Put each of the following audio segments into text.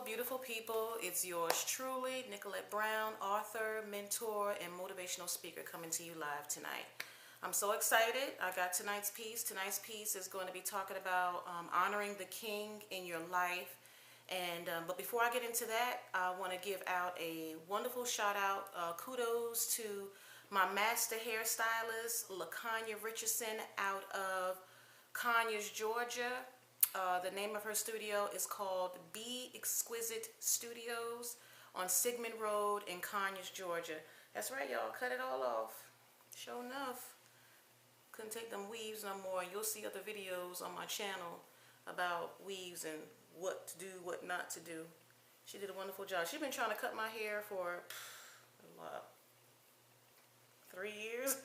beautiful people. It's yours truly, Nicolette Brown, author, mentor, and motivational speaker, coming to you live tonight. I'm so excited. I got tonight's piece. Tonight's piece is going to be talking about honoring the king in your life. But before I get into that, I want to give out a wonderful shout out. Kudos to my master hairstylist, LaKanya Richardson, out of Conyers, Georgia. The name of her studio is called Be Exquisite Studios on Sigmund Road in Conyers, Georgia. That's right, y'all. Cut it all off. Sure enough. Couldn't take them weaves no more. You'll see other videos on my channel about weaves and what to do, what not to do. She did a wonderful job. She's been trying to cut my hair for what, 3 years.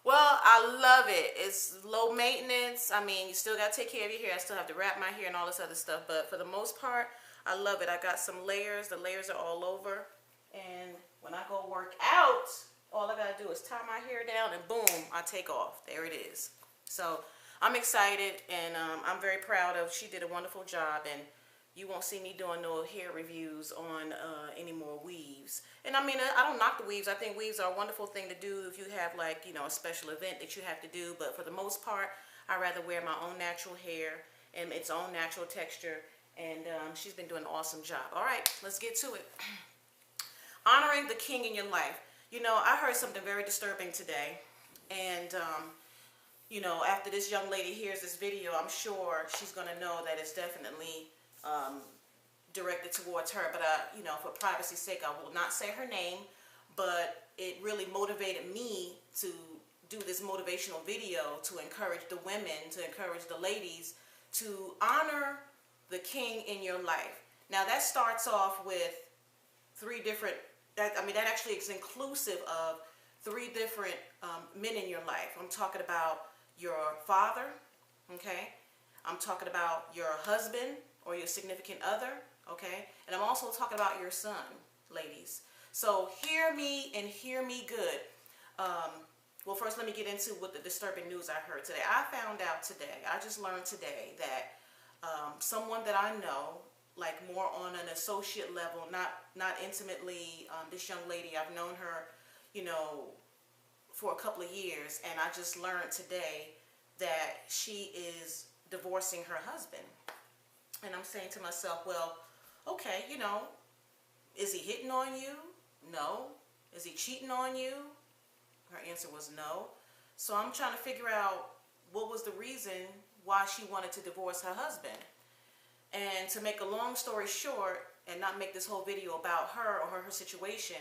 Well, I love it. It's low maintenance. I mean, you still got to take care of your hair. I still have to wrap my hair and all this other stuff. But for the most part, I love it. I got some layers. The layers are all over. And when I go work out, all I got to do is tie my hair down and boom, I take off. There it is. So I'm excited and I'm very proud of. She did a wonderful job, and you won't see me doing no hair reviews on any more weaves. And I mean, I don't knock the weaves. I think weaves are a wonderful thing to do if you have, like, you know, a special event that you have to do. But for the most part, I rather wear my own natural hair and its own natural texture. And she's been doing an awesome job. All right, let's get to it. Honoring the king in your life. You know, I heard something very disturbing today. And, you know, after this young lady hears this video, I'm sure she's going to know that it's definitely directed towards her. But you know, for privacy's sake, I will not say her name, but it really motivated me to do this motivational video to encourage the women, to encourage the ladies to honor the king in your life. Now that starts off with three different, that actually is inclusive of three different men in your life. I'm talking about your father, okay? I'm talking about your husband or your significant other, okay? And I'm also talking about your son, ladies. So hear me and hear me good. Well, first let me get into what the disturbing news I heard today. I found out today, I just learned today that someone that I know, like more on an associate level, not intimately, this young lady, I've known her, you know, for a couple of years, and I just learned today that she is divorcing her husband. And I'm saying to myself, well, okay, you know, is he hitting on you? No. Is he cheating on you? Her answer was no. So I'm trying to figure out what was the reason why she wanted to divorce her husband. And to make a long story short, and not make this whole video about her or her situation,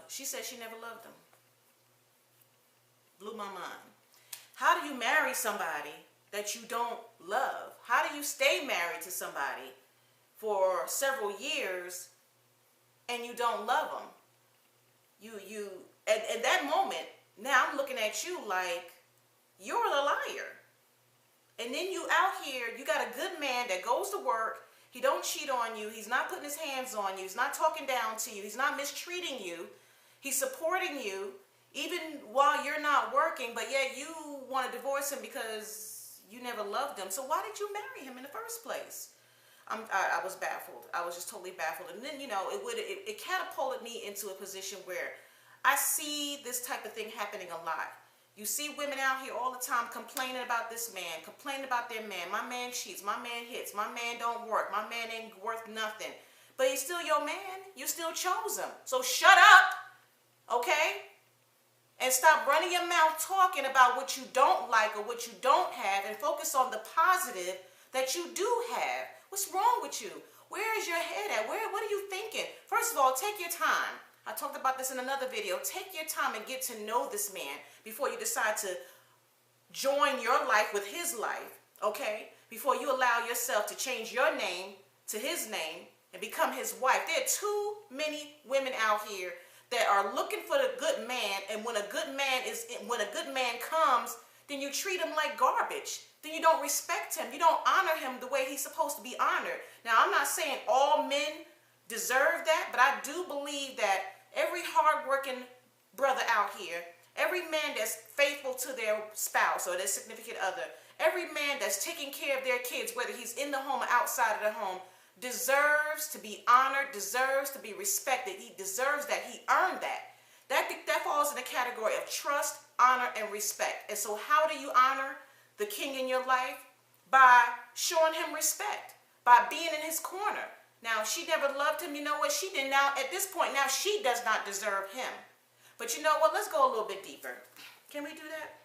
she said she never loved him. Blew my mind. How do you marry somebody that you don't love? How do you stay married to somebody for several years and you don't love them? At that moment, now I'm looking at you like you're a liar. And then you out here, you got a good man that goes to work. He don't cheat on you. He's not putting his hands on you. He's not talking down to you. He's not mistreating you. He's supporting you even while you're not working, but yet you want to divorce him because you never loved him. So why did you marry him in the first place? I was baffled. I was just totally baffled. And then, you know, it catapulted me into a position where I see this type of thing happening a lot. You see women out here all the time complaining about this man, complaining about their man. My man cheats, my man hits, my man don't work, my man ain't worth nothing. But he's still your man. You still chose him. So shut up, okay? And stop running your mouth talking about what you don't like or what you don't have, and focus on the positive that you do have. What's wrong with you? Where is your head at? What are you thinking? First of all, take your time. I talked about this in another video. Take your time and get to know this man before you decide to join your life with his life, okay? Before you allow yourself to change your name to his name and become his wife. There are too many women out here that are looking for the good man, and when a good man comes, then you treat him like garbage. Then you don't respect him. You don't honor him the way he's supposed to be honored. Now, I'm not saying all men deserve that, but I do believe that every hardworking brother out here, every man that's faithful to their spouse or their significant other, Every man that's taking care of their kids, whether he's in the home or outside of the home, deserves to be honored, deserves to be respected. He deserves that. He earned that. That falls in the category of trust, honor, and respect. And so how do you honor the king in your life? By showing him respect, by being in his corner. Now, she never loved him. You know what? She did. Now, at this point, now she does not deserve him. But you know what? Let's go a little bit deeper. Can we do that?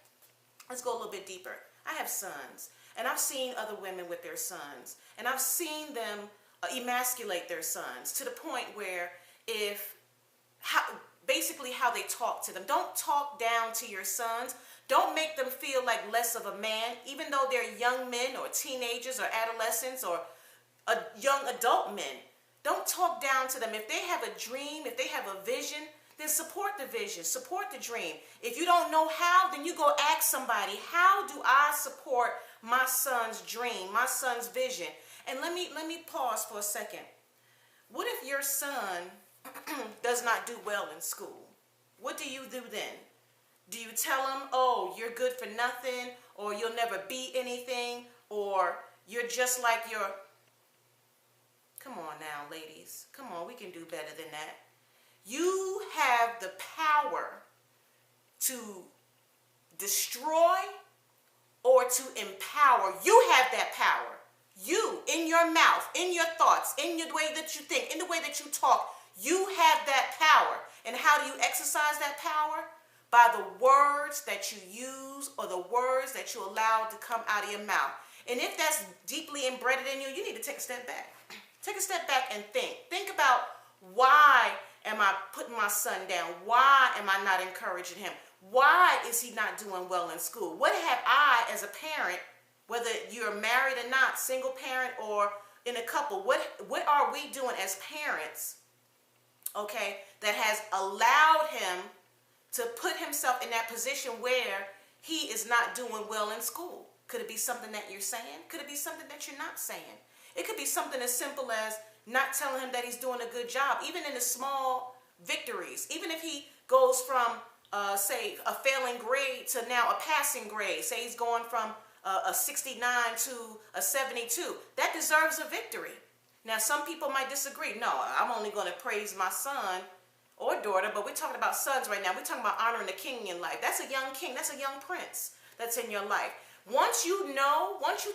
Let's go a little bit deeper. I have sons, and I've seen other women with their sons, and I've seen them emasculate their sons to the point where basically how they talk to them. Don't talk down to your sons. Don't make them feel like less of a man, even though they're young men or teenagers or adolescents or young adult men. Don't talk down to them. If they have a dream, if they have a vision, then support the vision, support the dream. If you don't know how, then you go ask somebody, how do I support my son's dream, my son's vision? And let me pause for a second. What if your son does not do well in school? What do you do then? Do you tell him, oh, you're good for nothing, or you'll never be anything, or you're just like your... Come on now, ladies. Come on, we can do better than that. You have the power to destroy or to empower. You have that power. You, in your mouth, in your thoughts, in the way that you think, in the way that you talk, you have that power. And how do you exercise that power? By the words that you use or the words that you allow to come out of your mouth. And if that's deeply embedded in you, you need to take a step back. Take a step back and think. Think about, why am I putting my son down? Why am I not encouraging him? Why is he not doing well in school? What have I as a parent, whether you're married or not, single parent or in a couple, what are we doing as parents, okay, that has allowed him to put himself in that position where he is not doing well in school? Could it be something that you're saying? Could it be something that you're not saying? It could be something as simple as not telling him that he's doing a good job, even in the small victories. Even if he goes from, say, a failing grade to now a passing grade. Say he's going from a 69 to a 72. That deserves a victory. Now, some people might disagree. No, I'm only going to praise my son or daughter, but we're talking about sons right now. We're talking about honoring the king in life. That's a young king. That's a young prince that's in your life. Once you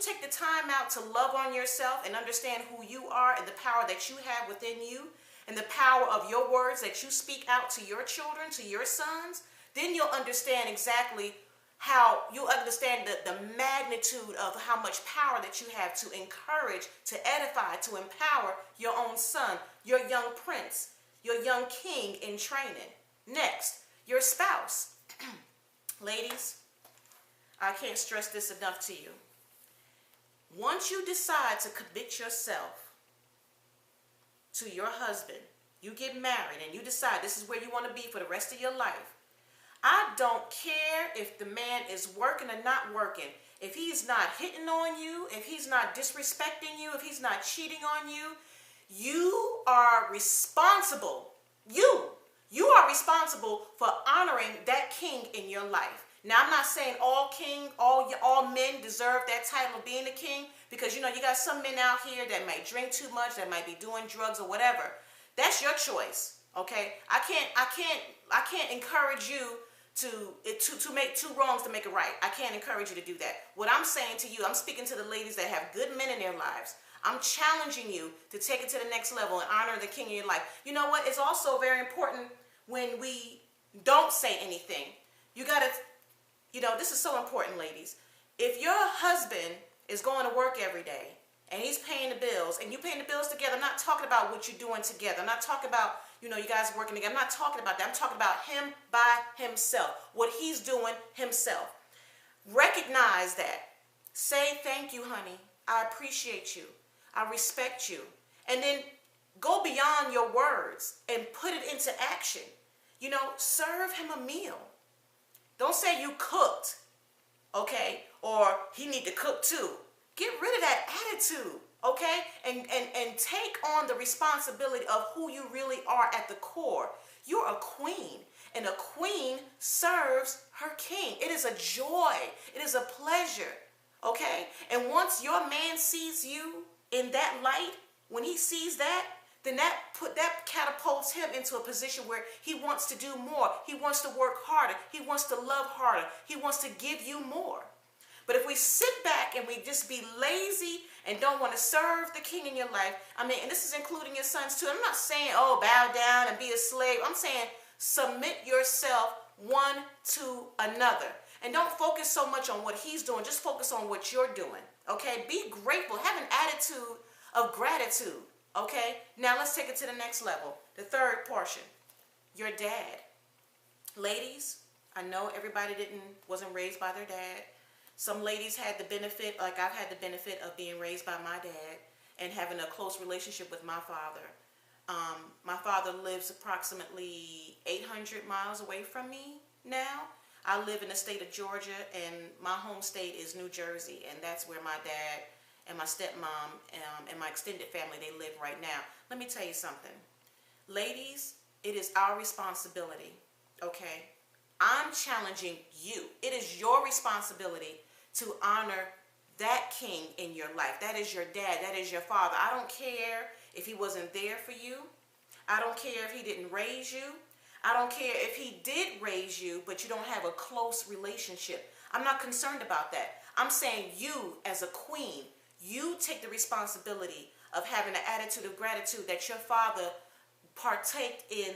take the time out to love on yourself and understand who you are and the power that you have within you and the power of your words that you speak out to your children, to your sons, then you'll understand exactly how, you'll understand the magnitude of how much power that you have to encourage, to edify, to empower your own son, your young prince, your young king in training. Next, your spouse. Ladies, I can't stress this enough to you. Once you decide to commit yourself to your husband, you get married and you decide this is where you want to be for the rest of your life. I don't care if the man is working or not working. If he's not hitting on you, if he's not disrespecting you, if he's not cheating on you, you are responsible. You are responsible for honoring that king in your life. Now, I'm not saying all men deserve that title of being a king, because, you know, you got some men out here that might drink too much, that might be doing drugs or whatever. That's your choice, okay? I can't encourage you to make two wrongs to make it right. I can't encourage you to do that. What I'm saying to you, I'm speaking to the ladies that have good men in their lives. I'm challenging you to take it to the next level and honor the king in your life. You know what? It's also very important when we don't say anything. You got to... You know, this is so important, ladies. If your husband is going to work every day and he's paying the bills and you paying the bills together, I'm not talking about what you're doing together. I'm not talking about, you know, you guys working together. I'm not talking about that. I'm talking about him by himself, what he's doing himself. Recognize that. Say, thank you, honey. I appreciate you. I respect you. And then go beyond your words and put it into action. You know, serve him a meal. Don't say you cooked, okay, or he need to cook too. Get rid of that attitude, okay, and take on the responsibility of who you really are at the core. You're a queen, and a queen serves her king. It is a joy. It is a pleasure, Okay? And once your man sees you in that light, when he sees that, then that catapults him into a position where he wants to do more. He wants to work harder. He wants to love harder. He wants to give you more. But if we sit back and we just be lazy and don't want to serve the king in your life, I mean, and this is including your sons too. I'm not saying, oh, bow down and be a slave. I'm saying submit yourself one to another. And don't focus so much on what he's doing. Just focus on what you're doing. Okay? Be grateful. Have an attitude of gratitude. Okay? Now let's take it to the next level. The third portion. Your dad. Ladies, I know everybody wasn't raised by their dad. Some ladies had the benefit, like I've had the benefit of being raised by my dad and having a close relationship with my father. My father lives approximately 800 miles away from me now. I live in the state of Georgia, and my home state is New Jersey, and that's where my dad and my stepmom and my extended family, they live right now. Let me tell you something. Ladies, it is our responsibility, okay? I'm challenging you. It is your responsibility to honor that king in your life. That is your dad. That is your father. I don't care if he wasn't there for you. I don't care if he didn't raise you. I don't care if he did raise you, but you don't have a close relationship. I'm not concerned about that. I'm saying you, as a queen, you take the responsibility of having an attitude of gratitude that your father partaked in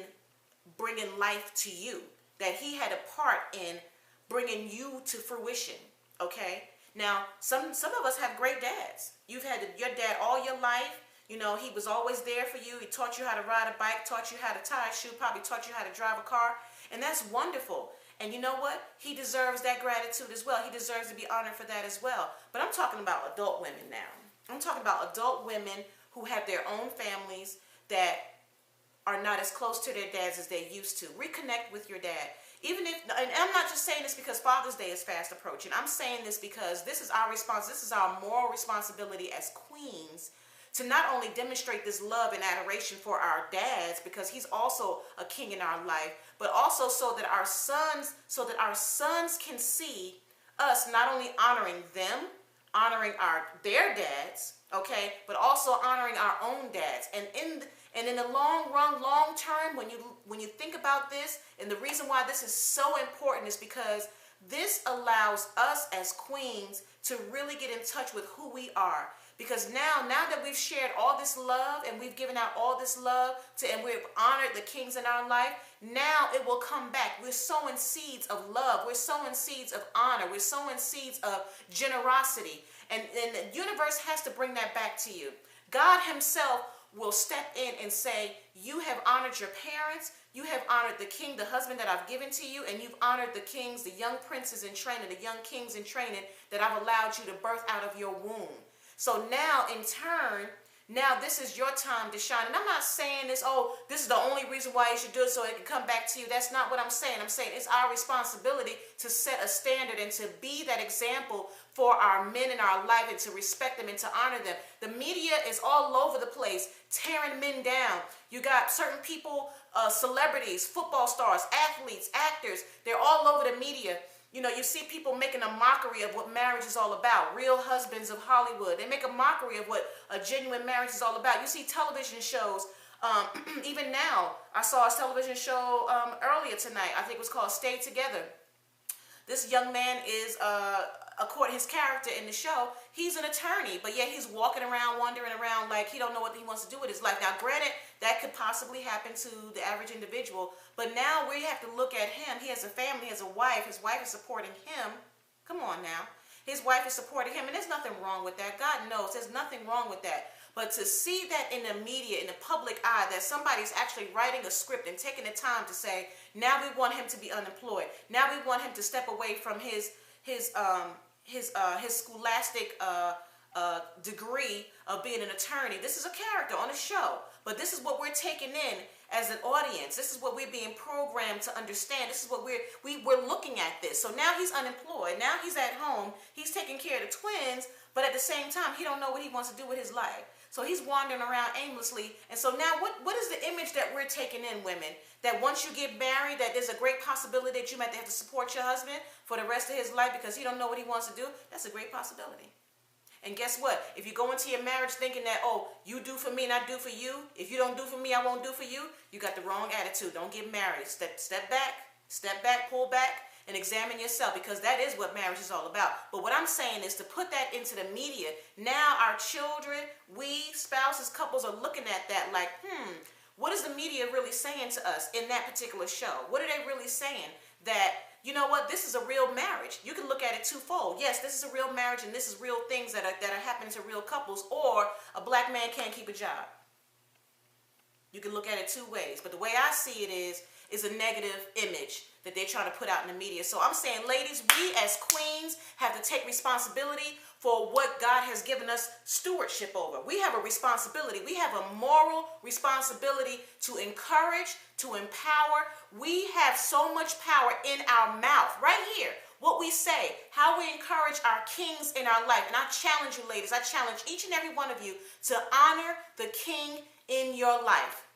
bringing life to you, that he had a part in bringing you to fruition, okay? Now, some of us have great dads. You've had your dad all your life. You know, he was always there for you. He taught you how to ride a bike, taught you how to tie a shoe, probably taught you how to drive a car. And that's wonderful. And you know what? He deserves that gratitude as well. He deserves to be honored for that as well. But I'm talking about adult women now. I'm talking about adult women who have their own families that are not as close to their dads as they used to. Reconnect with your dad. Even if, and I'm not just saying this because Father's Day is fast approaching. I'm saying this because this is our response. This is our moral responsibility as queens to not only demonstrate this love and adoration for our dads, because he's also a king in our life, but also so that our sons can see us not only honoring them, honoring their dads, okay, but also honoring our own dads. And in the long run, long term, when you think about this, and the reason why this is so important is because this allows us as queens to really get in touch with who we are. Because now that we've shared all this love and we've given out all this love and we've honored the kings in our life, now it will come back. We're sowing seeds of love. We're sowing seeds of honor. We're sowing seeds of generosity. And the universe has to bring that back to you. God himself will step in and say, you have honored your parents, you have honored the king, the husband that I've given to you, and you've honored the kings, the young princes in training, the young kings in training that I've allowed you to birth out of your womb. So now, in turn, now this is your time to shine. And I'm not saying this is the only reason why you should do it so it can come back to you. That's not what I'm saying. I'm saying it's our responsibility to set a standard and to be that example for our men in our life and to respect them and to honor them. The media is all over the place, tearing men down. You got certain people, celebrities, football stars, athletes, actors. They're all over the media. You know, you see people making a mockery of what marriage is all about. Real husbands of Hollywood. They make a mockery of what a genuine marriage is all about. You see television shows. Even now, I saw a television show earlier tonight. I think it was called Stay Together. This young man is, according to his character in the show, he's an attorney. But yet he's walking around, wandering around like he don't know what he wants to do with his life. Now, granted, that could possibly happen to the average individual. But now we have to look at him. He has a family, he has a wife. His wife is supporting him. Come on now. His wife is supporting him. And there's nothing wrong with that. God knows there's nothing wrong with that. But to see that in the media, in the public eye, that somebody's actually writing a script and taking the time to say, now we want him to be unemployed. Now we want him to step away from his scholastic degree of being an attorney. This is a character on a show. But this is what we're taking in as an audience. This is what we're being programmed to understand. This is what we're looking at this. So now he's unemployed. Now he's at home. He's taking care of the twins. But at the same time, he don't know what he wants to do with his life. So he's wandering around aimlessly. And so now what is the image that we're taking in, women? That once you get married, that there's a great possibility that you might have to support your husband for the rest of his life because he don't know what he wants to do? That's a great possibility. And guess what? If you go into your marriage thinking that, oh, you do for me and I do for you, if you don't do for me, I won't do for you, you got the wrong attitude. Don't get married. Step back, pull back, and examine yourself, because that is what marriage is all about. But what I'm saying is to put that into the media. Now our children, we, spouses, couples are looking at that like, what is the media really saying to us in that particular show? What are they really saying? That, you know what, this is a real marriage. You can look at it twofold. Yes, this is a real marriage and this is real things that are happening to real couples, or a black man can't keep a job. You can look at it two ways. But the way I see it is a negative image that they're trying to put out in the media. So I'm saying, ladies, we as queens have to take responsibility for what God has given us stewardship over. We have a responsibility. We have a moral responsibility to encourage, to empower. We have so much power in our mouth, right here. What we say, how we encourage our kings in our life. And I challenge you, ladies, I challenge each and every one of you to honor the king in your life.